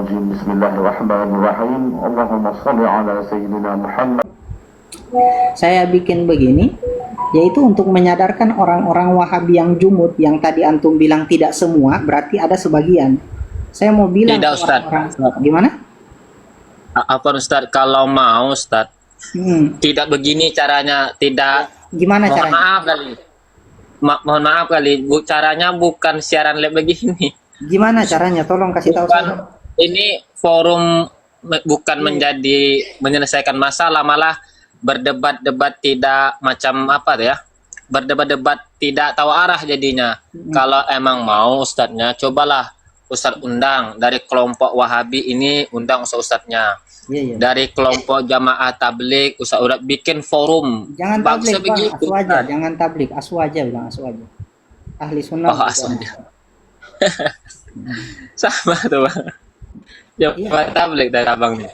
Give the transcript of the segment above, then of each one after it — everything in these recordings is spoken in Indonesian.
الرجيم بسم الله الرحمن الرحيم اللهم صل على سيدنا محمد. Saya bikin begini yaitu untuk menyadarkan orang-orang Wahabi yang jumud yang tadi antum bilang tidak semua, berarti ada sebagian. Saya mau bilang Tidak, ke Ustaz. orang-orang gimana? Apa Ustaz, kalau mau Ustaz, tidak begini caranya, tidak. Gimana Mohon caranya? maaf kali. Mohon maaf kali, caranya bukan siaran live begini. Gimana caranya? Tolong kasih tahu Bukan, saya. ini forum bukan menjadi menyelesaikan masalah, malah berdebat-debat tidak macam apa ya? Berdebat-debat tidak tahu arah jadinya. Kalau emang mau Ustadznya, cobalah Ustadz undang dari kelompok Wahabi ini, undang Ustadznya. Iya. Dari kelompok jamaah tablik, udah bikin forum. Jangan Bagusnya tablik, Bang. begitu. Aswaja, jangan tablik, aswaja bilang aswaja. Ahli sunnah. Oh, aswaja. Sama tuh Bang. Jamaah tablik dari abangnya.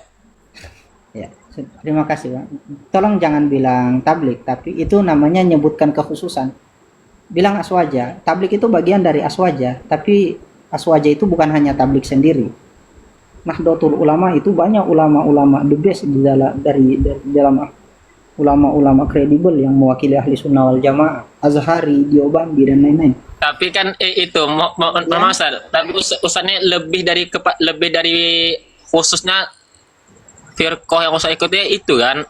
Ya, terima kasih, Bang. Tolong jangan bilang tablik, tapi itu namanya nyebutkan kekhususan. Bilang aswaja. Tablik itu bagian dari aswaja, tapi aswaja itu bukan hanya tablik sendiri. Nahdlatul Ulama itu banyak ulama-ulama the best di dalam dari dalam ulama-ulama kredibel yang mewakili ahli sunnah wal jamaah, Azhari, Diobandi dan lain-lain. Tapi kan itu Ustaz, tapi Ustaznya lebih dari khususnya firqah yang Ustaz ikuti itu kan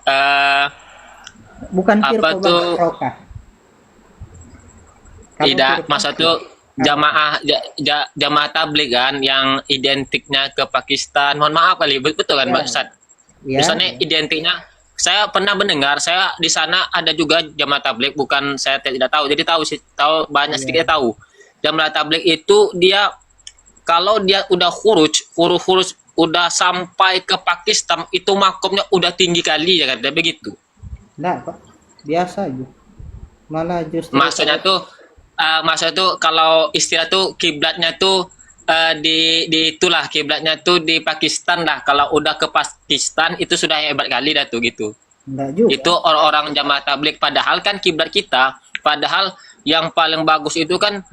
Bukan apa firqah tuh? barokah. Tidak, maksud tuh jamaah tabligh kan yang identiknya ke Pakistan. Mohon maaf kali, betul kan, Mbak Ustaz? Ya, Misalnya identiknya, saya pernah mendengar, saya di sana ada juga jamaah tabligh, bukan saya tidak tahu, jadi tahu banyak sedikit tahu. Jamaah tabligh itu dia kalau dia udah huruf udah sampai ke Pakistan itu makomnya udah tinggi kali ya kan, begitu. enggak, Pak. Biasa aja. Malah justru Maksudnya tuh kalau istilah tuh kiblatnya tuh di itulah kiblatnya tuh di Pakistan lah. Kalau udah ke Pakistan itu sudah hebat kali dah tuh gitu. enggak juga. Itu orang-orang jamaah tabligh, padahal kan kiblat kita, padahal yang paling bagus itu kan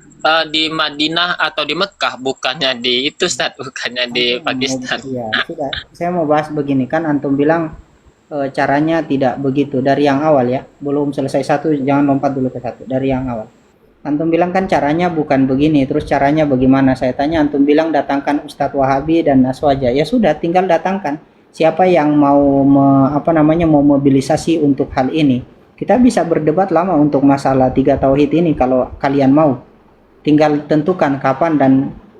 di Madinah atau di Mekah, bukannya di itu Ustaz, bukannya di Pakistan. Iya, sudah. Saya mau bahas begini, kan antum bilang caranya tidak begitu dari yang awal ya. Belum selesai satu, jangan lompat dulu ke satu. Dari yang awal. Antum bilang kan caranya bukan begini, terus caranya bagaimana? Saya tanya, antum bilang datangkan Ustadz Wahabi dan Aswaja. Ya sudah, tinggal datangkan. Siapa yang mau mau mobilisasi untuk hal ini? Kita bisa berdebat lama untuk masalah 3 tauhid ini kalau kalian mau. Tinggal tentukan kapan dan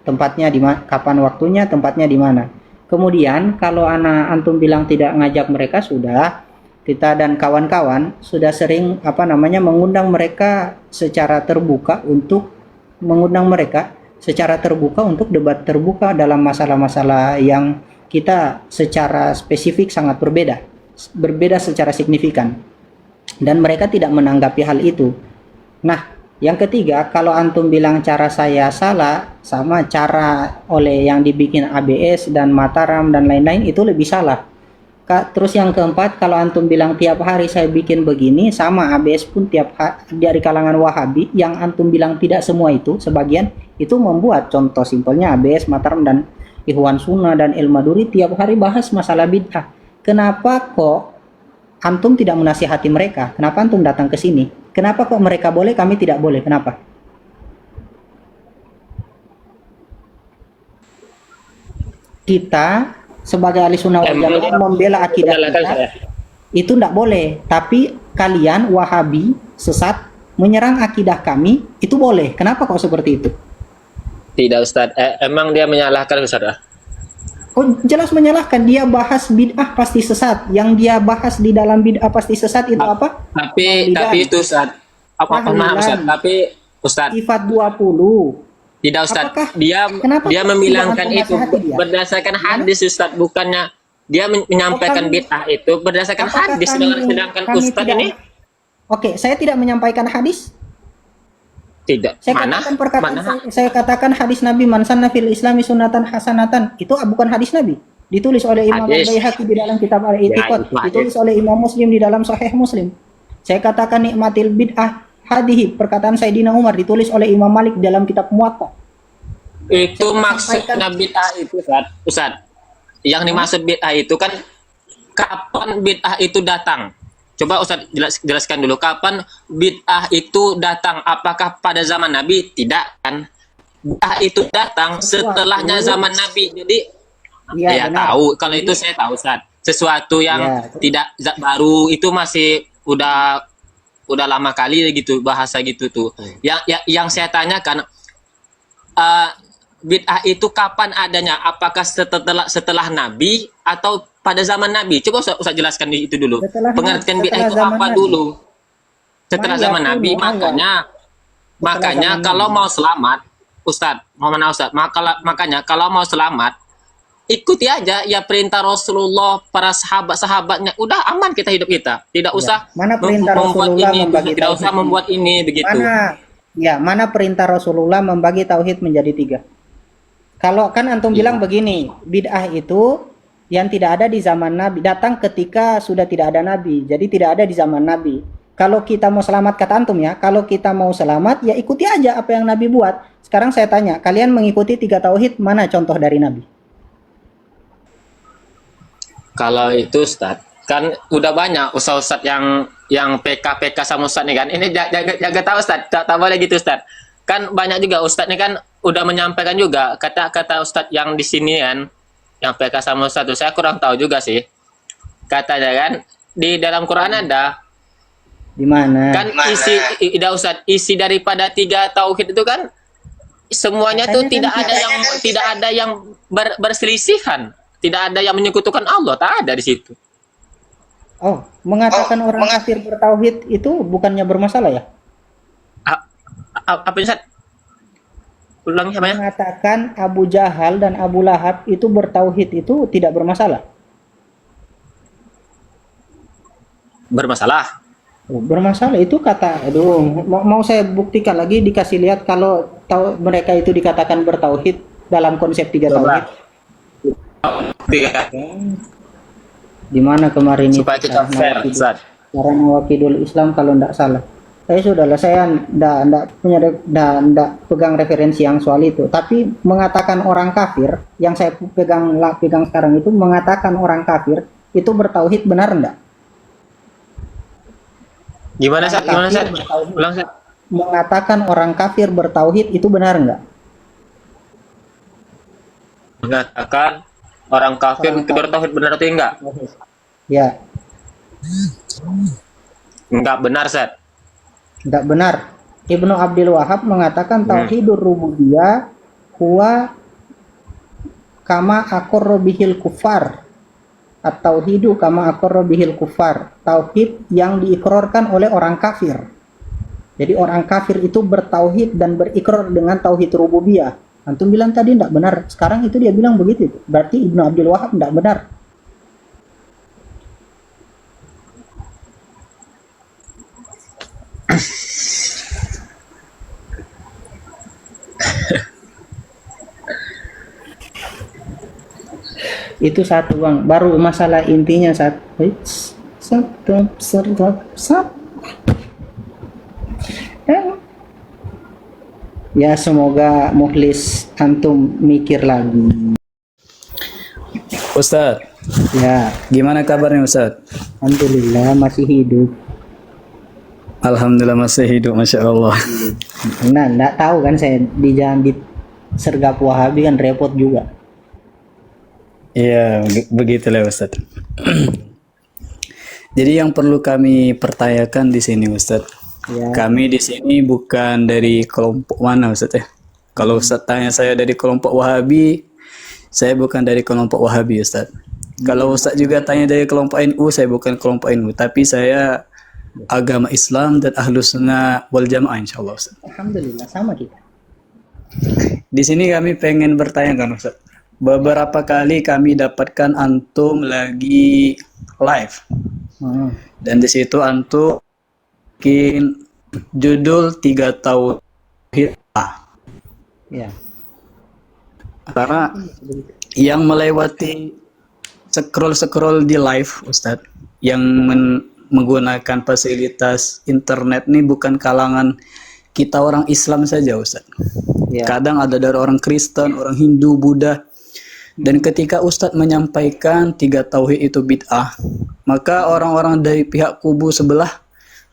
tempatnya di mana, kapan waktunya, tempatnya di mana. Kemudian kalau antum bilang tidak ngajak mereka, sudah kita dan kawan-kawan sudah sering mengundang mereka secara terbuka untuk debat terbuka dalam masalah-masalah yang kita secara spesifik sangat berbeda secara signifikan, dan mereka tidak menanggapi hal itu. Nah, yang ketiga, kalau antum bilang cara saya salah sama cara oleh yang dibikin ABS dan Mataram dan lain-lain, itu lebih salah. Terus yang keempat, kalau antum bilang tiap hari saya bikin begini, sama ABS pun tiap hari dari kalangan Wahabi yang antum bilang tidak semua itu, sebagian itu membuat contoh simpelnya ABS, Mataram dan Ikhwan Sunnah dan El Maduri tiap hari bahas masalah bid'ah. Kenapa kok antum tidak menasihati mereka? Kenapa antum datang ke sini? Kenapa kok mereka boleh, kami tidak boleh? Kenapa? Kita sebagai ahli sunnah wal jamaah membela akidah kita, itu tidak boleh. Tapi kalian Wahabi sesat menyerang akidah kami, itu boleh. Kenapa kok seperti itu? Tidak Ustaz, emang dia menyalahkan Ustaz? Oh, jelas menyalahkan. Dia bahas bid'ah pasti sesat. Yang dia bahas di dalam bid'ah pasti sesat itu apa? Tapi itu Ustaz. Maaf Ustaz, tapi Ustaz sifat 20. tidak Ustaz. Apakah, dia memilangkan itu dia? berdasarkan hadis Ustaz, bukannya dia menyampaikan bid'ah itu berdasarkan hadis, sedangkan Ustaz ini Oke, saya tidak menyampaikan hadis. tidak. Saya katakan hadis Nabi, man sanna fil islami sunnatan hasanatan, itu bukan hadis Nabi. Ditulis oleh Imam Al-Baihaqi di dalam kitab Al-I'tiqad, ditulis oleh Imam Muslim di dalam Sahih Muslim. Saya katakan nikmatil bid'ah hadihi, perkataan Sayyidina Umar, ditulis oleh Imam Malik dalam kitab Muwatta. Itu maksudnya bid'ah itu Ustaz. Yang dimaksud bid'ah itu kan kapan bid'ah itu datang? Coba Ustaz jelaskan dulu, kapan bid'ah itu datang? Apakah pada zaman Nabi? Tidak kan? Bid'ah itu datang setelahnya zaman Nabi. Jadi Iya, ya benar. tahu, kalau itu saya tahu Ustaz. Sesuatu yang Ya, tidak baru itu masih udah lama kali gitu bahasa gitu tuh. Yang saya tanyakan, bid'ah itu kapan adanya? Apakah setelah Nabi atau pada zaman Nabi? Coba Ustaz jelaskan itu dulu. Pengertian bid'ah itu apa Nabi. dulu? Setelah Maya zaman Nabi, kuno awal. makanya zaman kalau Nabi. mau selamat, Ustaz, makanya kalau mau selamat, ikuti aja ya perintah Rasulullah, para sahabat-sahabatnya. Udah aman kita hidup kita. Tidak usah Mana perintah membuat Rasulullah ini, membagi tidak usah tauhid? membuat ini begitu. Mana perintah Rasulullah membagi tauhid menjadi 3? Kalau kan antum bilang begini, bid'ah itu yang tidak ada di zaman Nabi, datang ketika sudah tidak ada Nabi. Jadi tidak ada di zaman Nabi. Kalau kita mau selamat, kata antum ya, kalau kita mau selamat ya ikuti aja apa yang Nabi buat. Sekarang saya tanya, kalian mengikuti 3 tauhid, mana contoh dari Nabi? Kalau itu Ustaz, kan udah banyak ustaz-ustaz yang PK sama Ustaz nih kan. Ini jaga tahu Ustaz, tak boleh gitu Ustaz. Kan banyak juga Ustaz nih kan udah menyampaikan juga kata-kata Ustaz yang di sini kan, yang PK sama Ustaz tuh saya kurang tahu juga sih. Katanya kan di dalam Quran ada Di mana? kan isi daripada 3 tauhid itu kan semuanya tuh tidak ada yang berselisihan, tidak ada yang menyekutukan Allah, tak ada di situ. Oh, mengatakan orang kafir bertauhid itu bukannya bermasalah ya? Apa Ustaz? Ulangi apa ya? Mengatakan Abu Jahal dan Abu Lahab itu bertauhid itu tidak bermasalah. Bermasalah. Oh, bermasalah itu kata, aduh, mau saya buktikan lagi, dikasih lihat kalau mereka itu dikatakan bertauhid dalam konsep 3 tauhid. Di mana kemarin Supaya kita fair, Ustaz. Cara Nawakidul Islam kalau tidak salah. Saya ndak pegang referensi yang soal itu. Tapi mengatakan orang kafir, yang saya pegang sekarang itu mengatakan orang kafir itu bertauhid, benar enggak? Gimana Ustaz? Ulang Ustaz. Mengatakan orang kafir bertauhid itu benar enggak? Mengatakan orang kafir itu bertauhid, benar atau enggak? Ya. Enggak benar, Ustaz. Enggak benar. Ibnu Abdul Wahab mengatakan tauhidur rububiyah huwa kama aqarra bihil kufar. At-tauhidu kama aqarra bihil kufar. Tauhid yang diikrarkan oleh orang kafir. Jadi orang kafir itu bertauhid dan berikrar dengan tauhid rububiyah. Antum bilang tadi enggak benar. Sekarang itu dia bilang begitu. Berarti Ibnu Abdul Wahab enggak benar. Itu satu bang, baru masalah intinya ya semoga mukhlis antum mikir lagi. Ustadz, Ya, gimana kabarnya Ustadz? alhamdulillah masih hidup. Alhamdulillah masih hidup, Masya Allah. Nah, enggak tahu kan saya di jalan di sergap Wahabi kan repot juga. Iya, begitulah Ustadz. Jadi yang perlu kami pertanyakan di sini Ustadz, Ya. kami di sini bukan dari kelompok mana Ustadz ya. Kalau Ustadz tanya saya dari kelompok Wahabi, saya bukan dari kelompok Wahabi Ustadz. Kalau Ustadz juga tanya dari kelompok NU, saya bukan kelompok NU, tapi saya agama Islam dan Ahlus Sunnah wal Jamaah insyaallah Ustadz. Alhamdulillah sama kita. Di sini kami pengen bertanya kan Ustadz. Beberapa kali kami dapatkan antum lagi live. Dan di situ antum bikin judul 3 tahun Ya. karena yang melewati scroll di live Ustadz yang menggunakan fasilitas internet ini bukan kalangan kita orang Islam saja Ustadz. Ya. Kadang ada dari orang Kristen, orang Hindu, Buddha, Dan ketika Ustadz menyampaikan 3 tauhid itu bid'ah, maka orang-orang dari pihak kubu sebelah,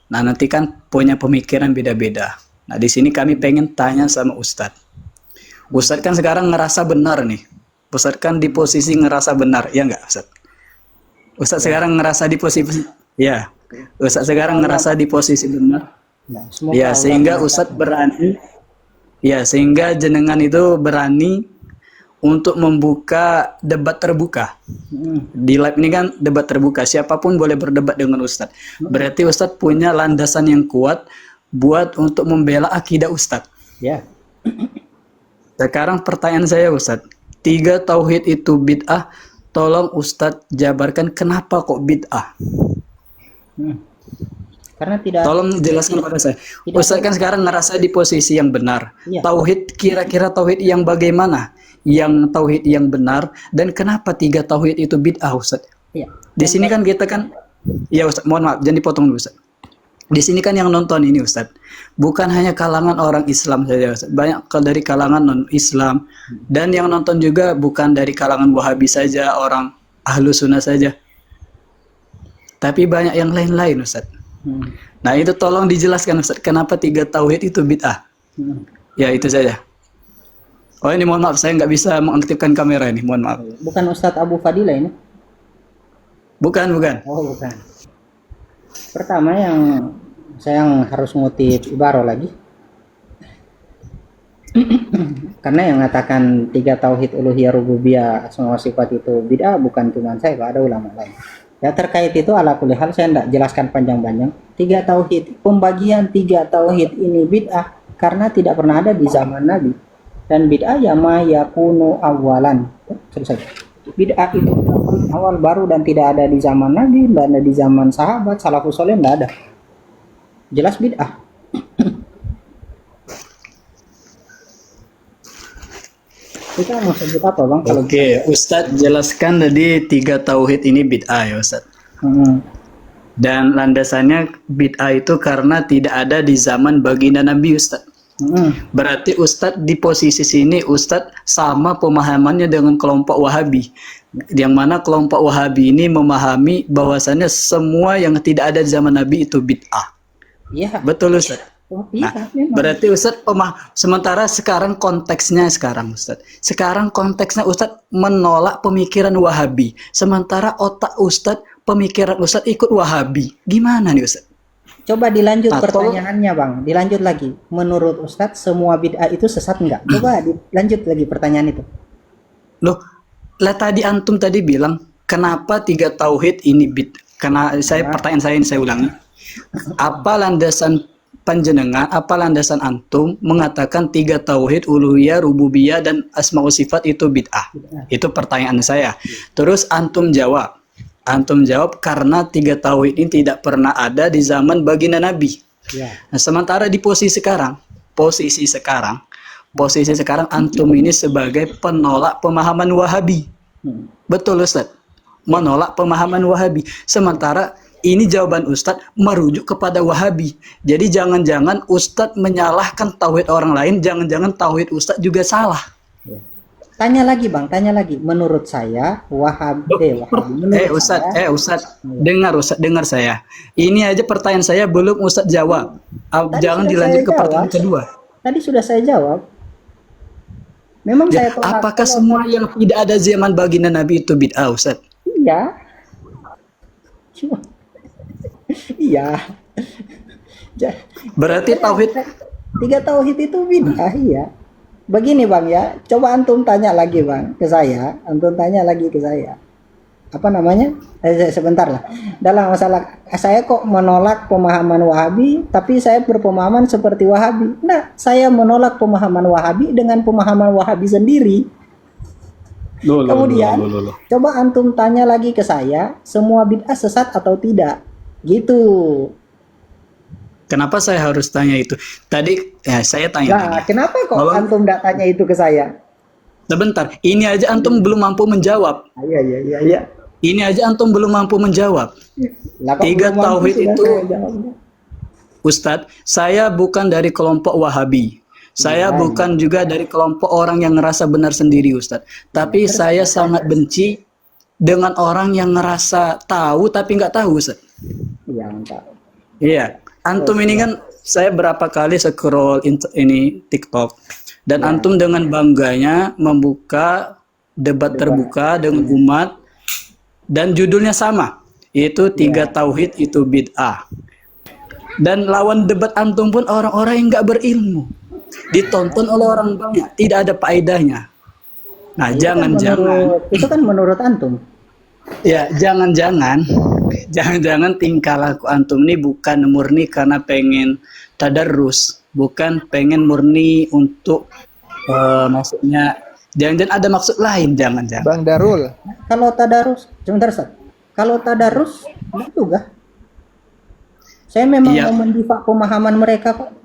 nah nanti kan punya pemikiran beda-beda. Nah di sini kami pengen tanya sama Ustadz. Ustadz kan sekarang ngerasa benar nih. Ustadz kan di posisi ngerasa benar, ya nggak Ustadz? Ustadz sekarang ngerasa di posisi, ya. Ustadz sekarang ngerasa di posisi benar. Ya, semoga Ya, Allah sehingga memudahkan. Ustadz berani, ya sehingga jenengan itu berani untuk membuka debat terbuka. Di live ini kan debat terbuka, siapapun boleh berdebat dengan Ustadz. Berarti Ustadz punya landasan yang kuat buat untuk membela akidah Ustadz. Ya, Sekarang pertanyaan saya Ustadz, 3 tauhid itu bid'ah, tolong Ustadz jabarkan kenapa kok bid'ah? karena tidak Tolong jelaskan kepada saya. Ustadz kan sekarang ngerasa di posisi yang benar. Iya. Tauhid, kira-kira tauhid yang bagaimana? Yang tauhid yang benar, dan kenapa 3 tauhid itu bid'ah Ustadz? ya. Di sini kan kita kan, ya Ustadz, mohon maaf, jangan dipotong dulu Ustadz. Di sini kan yang nonton ini Ustadz, bukan hanya kalangan orang Islam saja Ustadz, banyak dari kalangan non-Islam, dan yang nonton juga bukan dari kalangan Wahabi saja, orang Ahlu Sunnah saja, tapi banyak yang lain-lain Ustadz. Nah itu tolong dijelaskan Ustadz, kenapa 3 tauhid itu bid'ah? Ya itu saja. Oh ini mohon maaf, saya nggak bisa mengaktifkan kamera ini, mohon maaf. Bukan Ustadz Abu Fadila ini? Bukan. Oh, bukan. Pertama yang harus ngutip Ibaro lagi. Karena yang mengatakan 3 tauhid uluhiyah rububiyah asma wa sifat itu bid'ah bukan cuma saya, Pak, ada ulama lain. Ya terkait itu ala kulli hal saya tidak jelaskan panjang-panjang. 3 tauhid, pembagian 3 tauhid ini bid'ah karena tidak pernah ada di zaman Nabi. Dan bid'ah ya ma yakunu awalan. Selesai. Bid'ah itu awal baru dan tidak ada di zaman Nabi, tidak ada di zaman sahabat, salafus saleh, tidak ada. Jelas bid'ah. Kita mau sebut apa Bang? Kalau Oke, Ustadz jelaskan tadi 3 tauhid ini bid'ah ya Ustadz. Dan landasannya bid'ah itu karena tidak ada di zaman baginda Nabi Ustadz. Berarti Ustadz di posisi sini Ustadz sama pemahamannya dengan kelompok Wahabi, yang mana kelompok Wahabi ini memahami bahwasannya semua yang tidak ada di zaman Nabi itu bid'ah. Iya. Betul Ustadz? Oh, Nah, iya, memang. berarti Ustadz sementara sekarang konteksnya Ustadz. Sekarang konteksnya Ustadz menolak pemikiran Wahabi. Sementara otak Ustadz, pemikiran Ustadz ikut Wahabi. Gimana nih Ustadz? Coba dilanjut Nah, pertanyaannya Bang. Dilanjut lagi. Menurut Ustadz semua bid'ah itu sesat enggak? Coba dilanjut lagi pertanyaan itu. Loh, lah tadi antum tadi bilang kenapa 3 tauhid ini karena pertanyaan saya ini saya ulangi. Apa landasan panjenengan, apa landasan antum mengatakan 3 tauhid uluhiyah, rububiyah dan asma wa sifat itu bid'ah? Itu pertanyaan saya. Terus antum jawab karena 3 tauhid ini tidak pernah ada di zaman baginda Nabi. Ya. Nah, sementara di posisi sekarang antum ini sebagai penolak pemahaman Wahabi. Betul Ustadz? Menolak pemahaman Wahabi. Sementara ini jawaban Ustadz merujuk kepada Wahabi. Jadi jangan-jangan Ustadz menyalahkan tauhid orang lain, jangan-jangan tauhid Ustadz juga salah. Tanya lagi Bang, tanya lagi. Menurut saya Wahabi. Ustadz, dengar saya. Ini aja pertanyaan saya belum Ustadz jawab. Jangan sudah dilanjut saya ke pertanyaan jawab. kedua. Tadi sudah saya jawab. Memang Ya, saya tolak. apakah semua yang tidak ada zaman baginda Nabi itu bid'ah, Ustadz? Iya. Iya. Berarti tauhid 3 tauhid itu bid'ah, iya. Begini Bang ya, coba antum tanya lagi Bang ke saya. Antum tanya lagi ke saya. Apa namanya? Sebentar lah. Dalam masalah saya kok menolak pemahaman Wahabi, tapi saya berpemahaman seperti Wahabi. Nah, saya menolak pemahaman Wahabi dengan pemahaman Wahabi sendiri. Kemudian, coba antum tanya lagi ke saya, semua bid'ah sesat atau tidak? Gitu. Kenapa saya harus tanya itu? Tadi ya saya tanya Nah, tadi. kenapa kok Kalau- antum tidak tanya itu ke saya? Sebentar, ini aja antum belum mampu menjawab. Iya. Ini aja antum belum mampu menjawab. Lah, kok 3 belum mampu tauhid sudah itu, saya jawab? Ustadz, saya bukan dari kelompok Wahabi. Saya bukan juga dari kelompok orang yang ngerasa benar sendiri, Ustadz. Tapi saya sangat benci dengan orang yang ngerasa tahu tapi nggak tahu, Ustadz. Iya, mantap. Iya, antum ini kan saya berapa kali scroll ini TikTok dan antum dengan bangganya membuka debat terbuka dengan umat dan judulnya sama, yaitu 3 tauhid itu bid'ah. Dan lawan debat antum pun orang-orang yang nggak berilmu, ditonton oleh orang banyak, tidak ada faedahnya. Nah, jangan-jangan Itu kan menurut antum. ya, jangan-jangan tingkah laku antum ini bukan murni karena pengen tadarrus, bukan pengen murni untuk maksudnya jangan-jangan ada maksud lain, jangan-jangan. Bang Darul, Kalau tadarus, sebentar Ustaz. Kalau tadarus itu gak? Saya memang Iya. mau mendifak pemahaman mereka kok.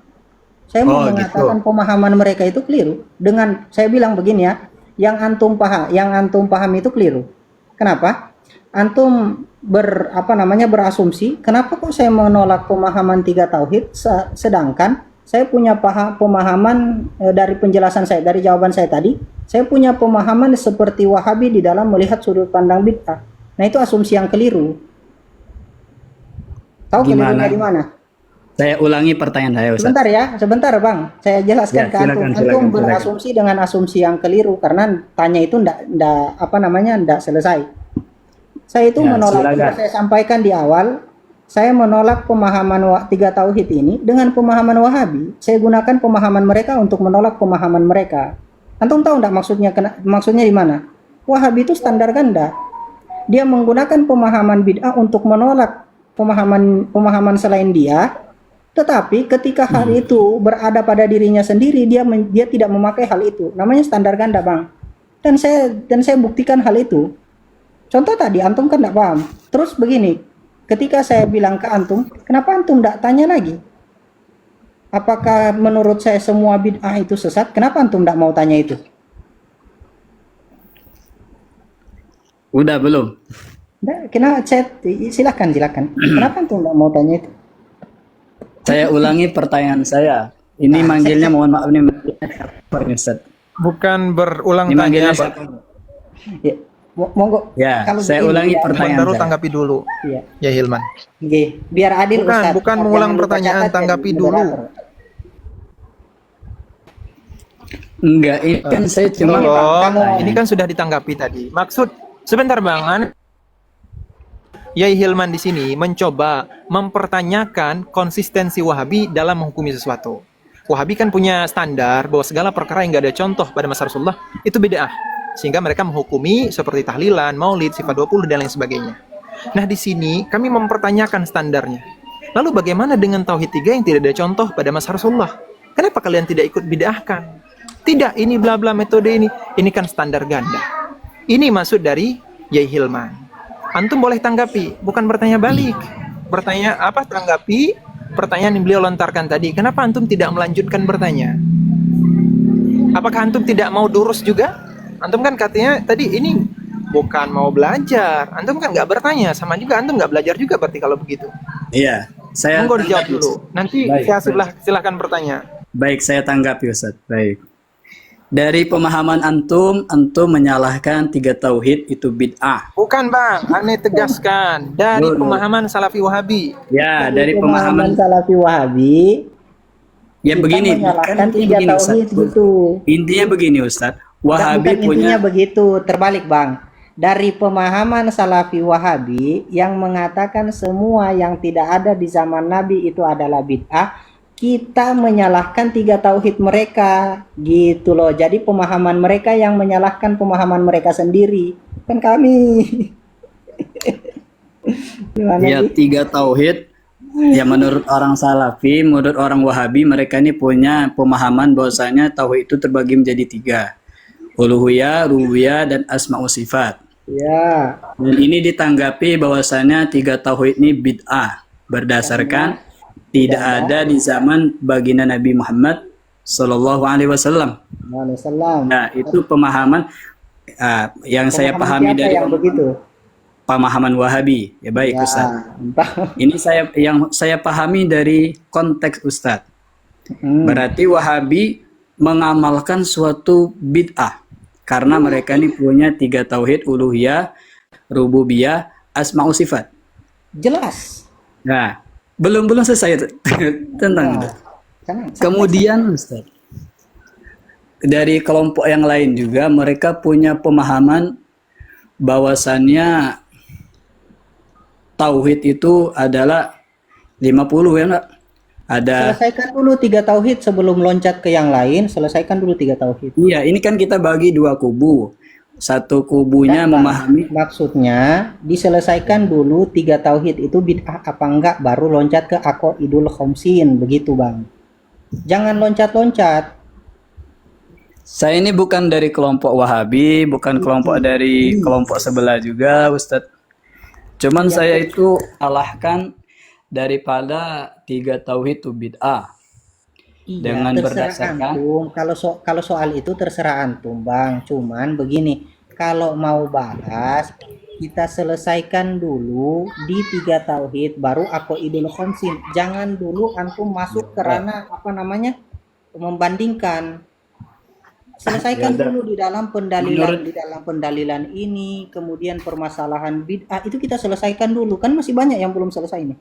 Saya mau Oh, mengatakan gitu. pemahaman mereka itu keliru. Dengan saya bilang begini ya, yang antum paham itu keliru. Kenapa? Antum berasumsi, kenapa kok saya menolak pemahaman 3 tauhid sedangkan saya punya pemahaman dari penjelasan saya, dari jawaban saya tadi, saya punya pemahaman seperti Wahabi di dalam melihat sudut pandang bid'ah. Nah, itu asumsi yang keliru. Tahu Gimana? kelirunya di mana? Saya ulangi pertanyaan saya, Ustaz. Sebentar Bang, saya jelaskan Ya, ke antum. silakan, Antum silakan. berasumsi dengan asumsi yang keliru karena tanya itu ndak selesai. Saya itu Ya, menolak, silakan. saya sampaikan di awal, saya menolak pemahaman 3 tauhid ini dengan pemahaman Wahabi. Saya gunakan pemahaman mereka untuk menolak pemahaman mereka. Antum tahu ndak maksudnya di mana? Wahabi itu standar ganda. Dia menggunakan pemahaman bid'ah untuk menolak pemahaman selain dia. Tetapi ketika hal itu berada pada dirinya sendiri, dia tidak memakai hal itu. Namanya standar ganda, Bang. Dan saya buktikan hal itu. Contoh tadi antum kan tidak paham. Terus begini, ketika saya bilang ke antum, kenapa antum tidak tanya lagi? Apakah menurut saya semua bid'ah itu sesat? Kenapa antum tidak mau tanya itu? Udah belum? Silakan. Kenapa antum tidak mau tanya itu? Saya ulangi pertanyaan saya. Ini manggilnya, mohon maaf nih, Ustaz. bukan berulang Ini tanya, manggilnya Bang. siapa? Ya, monggo. Ya, Kalau saya begini, ulangi ya, Bang pertanyaan Darul saya. tanggapi dulu, Iya. ya Hilman. Oke, biar adil Bukan, Ustaz. bukan Jangan mengulang lupa pertanyaan, catat, tanggapi jadi dulu. moderator. Enggak, ini kan saya cuma Oh, ini kan sudah ditanggapi tadi. Maksud sebentar Bang, Yai Hilman di sini mencoba mempertanyakan konsistensi Wahabi dalam menghukumi sesuatu. Wahabi kan punya standar bahwa segala perkara yang nggak ada contoh pada masa Rasulullah itu bid'ah. Sehingga mereka menghukumi seperti tahlilan, maulid, sifat 20 dan lain sebagainya. Nah, di sini kami mempertanyakan standarnya. Lalu bagaimana dengan tauhid 3 yang tidak ada contoh pada masa Rasulullah? Kenapa kalian tidak ikut bid'ahkan? Tidak, ini bla bla metode ini. Ini kan standar ganda. Ini maksud dari Yai Hilman. Antum boleh tanggapi, bukan bertanya balik. Bertanya apa? Tanggapi pertanyaan yang beliau lontarkan tadi. Kenapa antum tidak melanjutkan bertanya? Apakah antum tidak mau durus juga? Antum kan katanya tadi ini bukan mau belajar. Antum kan nggak bertanya, sama juga antum nggak belajar juga berarti kalau begitu. Iya, saya Monggo dijawab dulu. Nanti Baik, saya silahkan bertanya. Baik, saya tanggapi, Ustaz. Baik. Dari pemahaman antum menyalahkan 3 tauhid itu bid'ah. Bukan Bang, aneh tegaskan dari Dulu. pemahaman Salafi Wahabi. Ya, dari pemahaman Salafi Wahabi, ya kita begini, menyalahkan kan 3 begini, Ustaz. tauhid gitu. Intinya begini, Ustaz. Wahabi Bukan punya intinya begitu, terbalik Bang. Dari pemahaman Salafi Wahabi yang mengatakan semua yang tidak ada di zaman Nabi itu adalah bid'ah, kita menyalahkan 3 tauhid mereka, gitu loh. Jadi pemahaman mereka yang menyalahkan pemahaman mereka sendiri, kan kami. Gimana ya sih? 3 tauhid. Ya menurut orang Salafi, menurut orang Wahabi, mereka ini punya pemahaman bahwasanya tauhid itu terbagi menjadi 3. Uluhiyah, rububiyah, dan asma' sifat. Ya, Dan ini ditanggapi bahwasanya 3 tauhid ini bid'ah berdasarkan tidak ada di zaman baginda Nabi Muhammad Sallallahu Alaihi Wasallam. Waalaikumsalam. Nah, itu pemahaman yang saya Pemahaman pahami siapa dari yang begitu. pemahaman Wahabi. Ya baik, Ya, Ustaz. entah. Ini yang saya pahami dari konteks Ustaz. Berarti Wahabi mengamalkan suatu bid'ah. Karena mereka ini punya 3 tauhid, uluhiyah, rububiyah, asma sifat. Jelas. Nah, belum selesai tentang itu. Kemudian Ustaz, dari kelompok yang lain juga mereka punya pemahaman bahwasannya tauhid itu adalah 50 ya enggak? Ada Selesaikan dulu 3 tauhid sebelum loncat ke yang lain. Selesaikan dulu 3 tauhid. iya, ini kan kita bagi 2 kubu. Satu kubunya memahami Maksudnya diselesaikan dulu 3 tauhid itu bid'ah apa enggak, baru loncat ke aqaidul khamsin, begitu Bang. Jangan loncat-loncat. saya ini bukan dari kelompok Wahabi, bukan kelompok dari kelompok sebelah juga, Ustadz. Cuman saya itu alahkan daripada 3 tauhid itu bid'ah. Iya, Dengan terserah berdasarkan antum. Kalau soal itu terserah antum, Bang. Cuman begini, kalau mau bahas, kita selesaikan dulu di 3 tauhid, baru aqaidul khamsin. Jangan dulu antum masuk ke ranah apa namanya? Membandingkan. Selesaikan dulu di dalam pendalilan ini, kemudian permasalahan bid'ah itu kita selesaikan dulu. Kan masih banyak yang belum selesai nih.